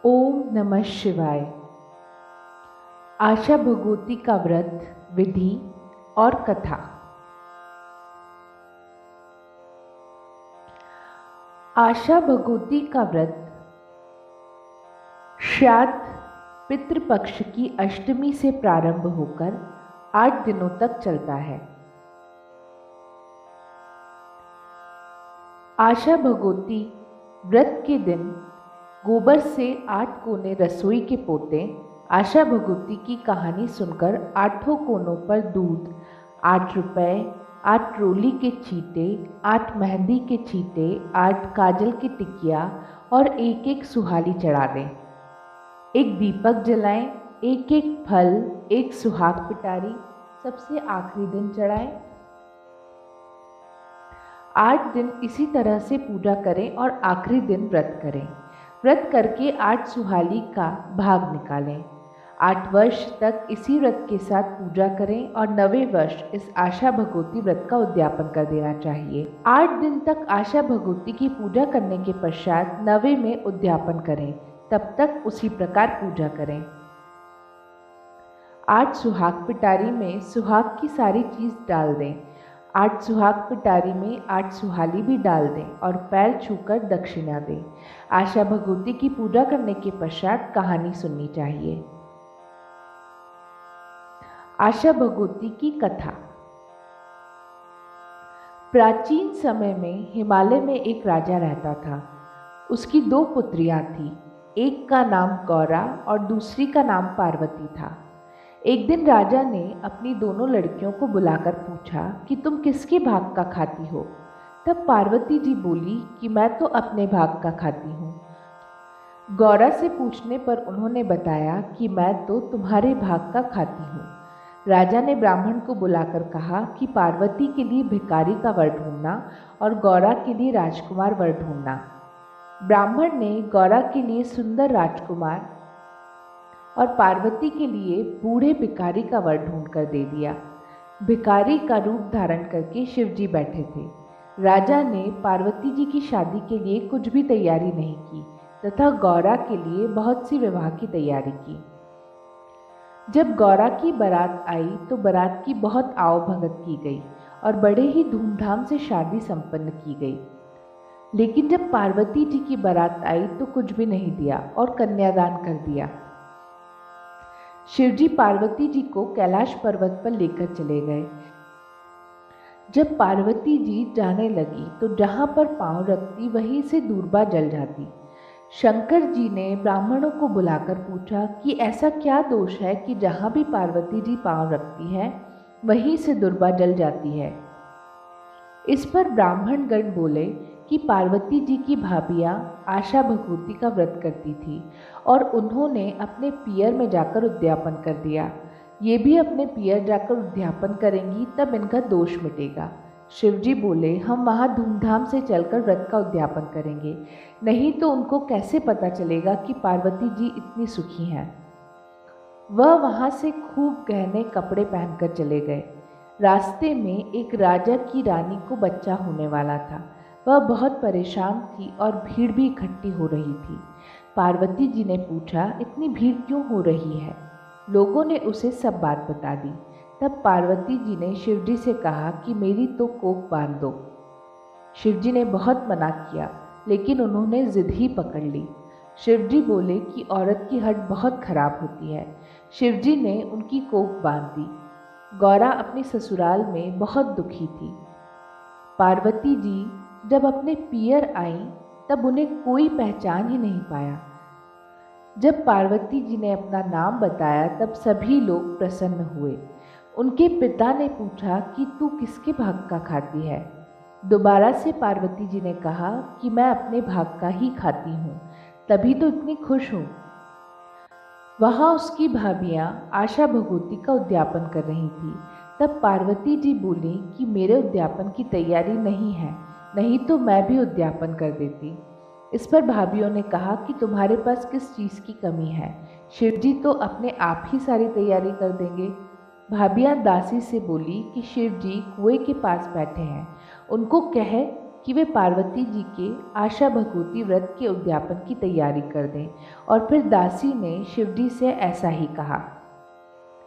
ओम नमः शिवाय। आशा भगवती का व्रत, विधि और कथा। आशा भगवती का व्रत श्राद्ध पितृपक्ष की अष्टमी से प्रारंभ होकर 8 दिनों तक चलता है। आशा भगवती व्रत के दिन गोबर से 8 कोने रसोई के पोते आशा भगवती की कहानी सुनकर 8 कोनों पर दूध, 8 रुपए, 8 ट्रोली के छींटे, 8 मेहंदी के छींटे, 8 काजल की टिकिया और एक एक सुहाली चढ़ा दें। एक दीपक जलाएं, एक एक फल, एक सुहाग पिटारी सबसे आखिरी दिन चढ़ाएं। 8 दिन इसी तरह से पूजा करें और आखिरी दिन व्रत करें। व्रत करके 8 सुहाली का भाग निकालें। 8 वर्ष तक इसी व्रत के साथ पूजा करें और 9वें वर्ष इस आशा भगवती व्रत का उद्यापन कर देना चाहिए। 8 दिन तक आशा भगवती की पूजा करने के पश्चात 9वें में उद्यापन करें, तब तक उसी प्रकार पूजा करें। 8 सुहाग पिटारी में सुहाग की सारी चीज़ डाल दें। 8 सुहाग पिटारी में 8 सुहाली भी डाल दें और पैर छूकर दक्षिणा दें। आशा भगवती की पूजा करने के पश्चात कहानी सुननी चाहिए। आशा भगवती की कथा। प्राचीन समय में हिमालय में एक राजा रहता था। उसकी 2 पुत्रियां थीं। एक का नाम गौरा और दूसरी का नाम पार्वती था। एक दिन राजा ने अपनी दोनों लड़कियों को बुलाकर पूछा कि तुम किसके भाग का खाती हो। तब पार्वती जी बोली कि मैं तो अपने भाग का खाती हूँ। गौरा से पूछने पर उन्होंने बताया कि मैं तो तुम्हारे भाग का खाती हूँ। राजा ने ब्राह्मण को बुलाकर कहा कि पार्वती के लिए भिखारी का वर ढूंढना और गौरा के लिए राजकुमार वर ढूंढना। ब्राह्मण ने गौरा के लिए सुंदर राजकुमार और पार्वती के लिए बूढ़े भिखारी का वर ढूंढ कर दे दिया। भिखारी का रूप धारण करके शिवजी बैठे थे। राजा ने पार्वती जी की शादी के लिए कुछ भी तैयारी नहीं की तथा गौरा के लिए बहुत सी विवाह की तैयारी की। जब गौरा की बारात आई तो बारात की बहुत आवभगत की गई और बड़े ही धूमधाम से शादी संपन्न की गई। लेकिन जब पार्वती जी की बारात आई तो कुछ भी नहीं दिया और कन्यादान कर दिया। शिवजी पार्वती जी को कैलाश पर्वत पर लेकर चले गए। जब पार्वती जी जाने लगी तो जहाँ पर पांव रखती वहीं से दूर्बा जल जाती। शंकर जी ने ब्राह्मणों को बुलाकर पूछा कि ऐसा क्या दोष है कि जहाँ भी पार्वती जी पांव रखती है वहीं से दूर्बा जल जाती है। इस पर ब्राह्मण गण बोले कि पार्वती जी की भाभियाँ आशा भगवती का व्रत करती थी और उन्होंने अपने पियर में जाकर उद्यापन कर दिया। ये भी अपने पियर जाकर उद्यापन करेंगी तब इनका दोष मिटेगा। शिवजी बोले हम वहाँ धूमधाम से चलकर व्रत का उद्यापन करेंगे, नहीं तो उनको कैसे पता चलेगा कि पार्वती जी इतनी सुखी हैं। वह वहाँ से खूब गहने कपड़े पहनकर चले गए। रास्ते में एक राजा की रानी को बच्चा होने वाला था। वह बहुत परेशान थी और भीड़ भी इकट्ठी हो रही थी। पार्वती जी ने पूछा इतनी भीड़ क्यों हो रही है। लोगों ने उसे सब बात बता दी। तब पार्वती जी ने शिवजी से कहा कि मेरी तो कोख बांध दो। शिवजी ने बहुत मना किया लेकिन उन्होंने जिद ही पकड़ ली। शिवजी बोले कि औरत की हड्ड बहुत खराब होती है। शिवजी ने उनकी कोख बांध दी। गौरा अपने ससुराल में बहुत दुखी थी। पार्वती जी जब अपने पियर आईं तब उन्हें कोई पहचान ही नहीं पाया। जब पार्वती जी ने अपना नाम बताया तब सभी लोग प्रसन्न हुए। उनके पिता ने पूछा कि तू किसके भाग का खाती है। दोबारा से पार्वती जी ने कहा कि मैं अपने भाग का ही खाती हूँ, तभी तो इतनी खुश हूँ। वहाँ उसकी भाभियाँ आशा भगवती का उद्यापन कर रही थी। तब पार्वती जी बोली कि मेरे उद्यापन की तैयारी नहीं है, नहीं तो मैं भी उद्यापन कर देती। इस पर भाभियों ने कहा कि तुम्हारे पास किस चीज़ की कमी है, शिवजी तो अपने आप ही सारी तैयारी कर देंगे। भाभियाँ दासी से बोली कि शिवजी कुएं के पास बैठे हैं, उनको कहे कि वे पार्वती जी के आशा भगवती व्रत के उद्यापन की तैयारी कर दें, और फिर दासी ने शिवजी से ऐसा ही कहा।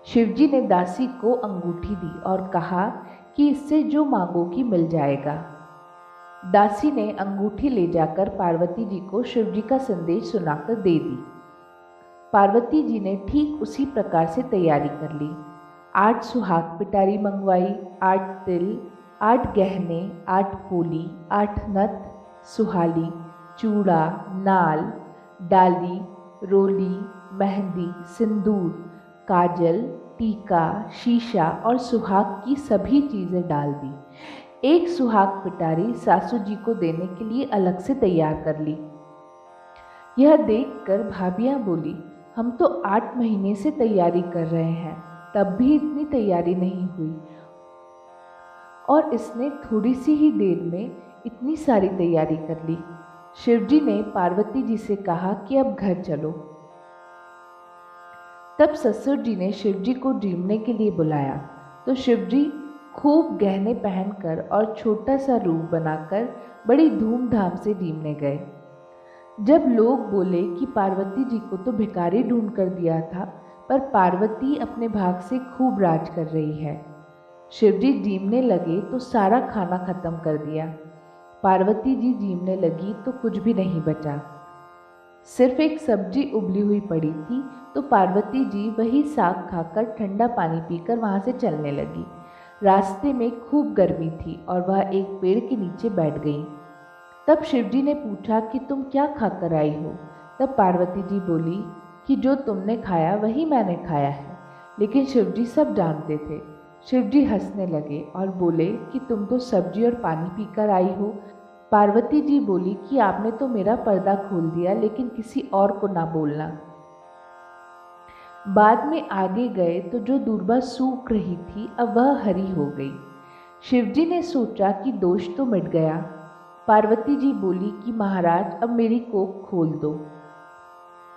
शिवजी ने दासी को अंगूठी दी और कहा कि इससे जो मांगोगी मिल जाएगा। दासी ने अंगूठी ले जाकर पार्वती जी को शिवजी का संदेश सुनाकर दे दी। पार्वती जी ने ठीक उसी प्रकार से तैयारी कर ली। 8 सुहाग पिटारी मंगवाई, 8 तिल, 8 गहने, 8 पोली, 8 नथ, सुहाली, चूड़ा, नाल, डाली, रोली, मेहंदी, सिंदूर, काजल, टीका, शीशा और सुहाग की सभी चीज़ें डाल दी। एक सुहाग पिटारी सासू जी को देने के लिए अलग से तैयार कर ली। यह देखकर भाभियां बोली, हम तो 8 महीने से तैयारी कर रहे हैं, तब भी इतनी तैयारी नहीं हुई, और इसने थोड़ी सी ही देर में इतनी सारी तैयारी कर ली। शिवजी ने पार्वती जी से कहा कि अब घर चलो। तब ससुर जी ने शिवजी को डीमने के लिए बुलाया, तो शिवजी खूब गहने पहनकर और छोटा सा रूप बनाकर बड़ी धूमधाम से डीमने गए। जब लोग बोले कि पार्वती जी को तो भिखारी ढूंढ कर दिया था, पर पार्वती अपने भाग से खूब राज कर रही है। शिवजी डीमने लगे तो सारा खाना खत्म कर दिया। पार्वती जी डीमने लगी तो कुछ भी नहीं बचा, सिर्फ एक सब्जी उबली हुई पड़ी थी। तो पार्वती जी वही साग खाकर ठंडा पानी पीकर वहाँ से चलने लगी। रास्ते में खूब गर्मी थी और वह एक पेड़ के नीचे बैठ गई। तब शिवजी ने पूछा कि तुम क्या खाकर आई हो? तब पार्वती जी बोली कि जो तुमने खाया वही मैंने खाया है। लेकिन शिवजी सब जानते थे। शिवजी हंसने लगे और बोले कि तुम तो सब्जी और पानी पीकर आई हो। पार्वती जी बोली कि आपने तो मेरा पर्दा खोल दिया, लेकिन किसी और को ना बोलना। बाद में आगे गए तो जो दूर्वा सूख रही थी अब वह हरी हो गई। शिवजी ने सोचा कि दोष तो मिट गया। पार्वती जी बोली कि महाराज अब मेरी कोख खोल दो।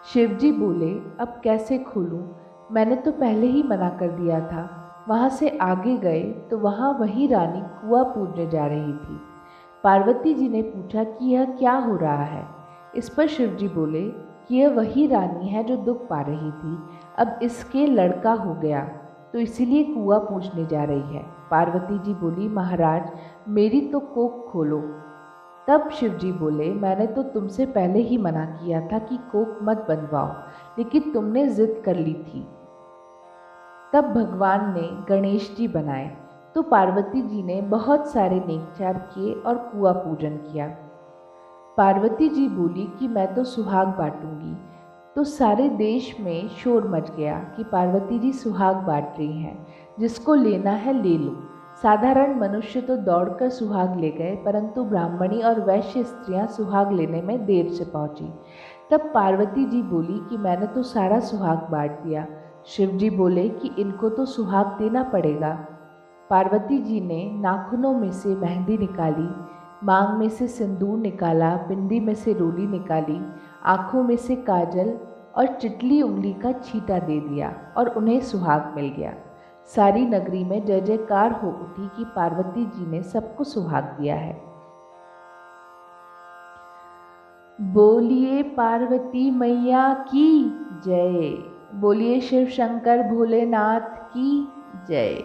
शिवजी बोले, अब कैसे खोलूं? मैंने तो पहले ही मना कर दिया था। वहाँ से आगे गए तो वहाँ वही रानी कुआं पूजने जा रही थी। पार्वती जी ने पूछा कि यह क्या हो रहा है? इस पर शिवजी बोले कि यह वही रानी है जो दुख पा रही थी। अब इसके लड़का हो गया तो इसीलिए कुआं पूजने जा रही है। पार्वती जी बोली, महाराज मेरी तो कोख खोलो। तब शिवजी बोले, मैंने तो तुमसे पहले ही मना किया था कि कोख मत बनवाओ, लेकिन तुमने जिद कर ली थी। तब भगवान ने गणेश जी बनाए। तो पार्वती जी ने बहुत सारे नेकचार किए और कुआं पूजन किया। पार्वती जी बोली कि मैं तो सुहाग बांटूंगी। तो सारे देश में शोर मच गया कि पार्वती जी सुहाग बांट रही हैं, जिसको लेना है ले लो। साधारण मनुष्य तो दौड़कर सुहाग ले गए, परंतु ब्राह्मणी और वैश्य स्त्रियां सुहाग लेने में देर से पहुंची। तब पार्वती जी बोली कि मैंने तो सारा सुहाग बांट दिया। शिवजी बोले कि इनको तो सुहाग देना पड़ेगा। पार्वती जी ने नाखूनों में से मेहंदी निकाली, मांग में से सिंदूर निकाला, बिंदी में से रोली निकाली, आँखों में से काजल और चिटली उंगली का छींटा दे दिया और उन्हें सुहाग मिल गया। सारी नगरी में जय जयकार हो उठी कि पार्वती जी ने सबको सुहाग दिया है। बोलिए पार्वती मैया की जय। बोलिए शिव शंकर भोलेनाथ की जय।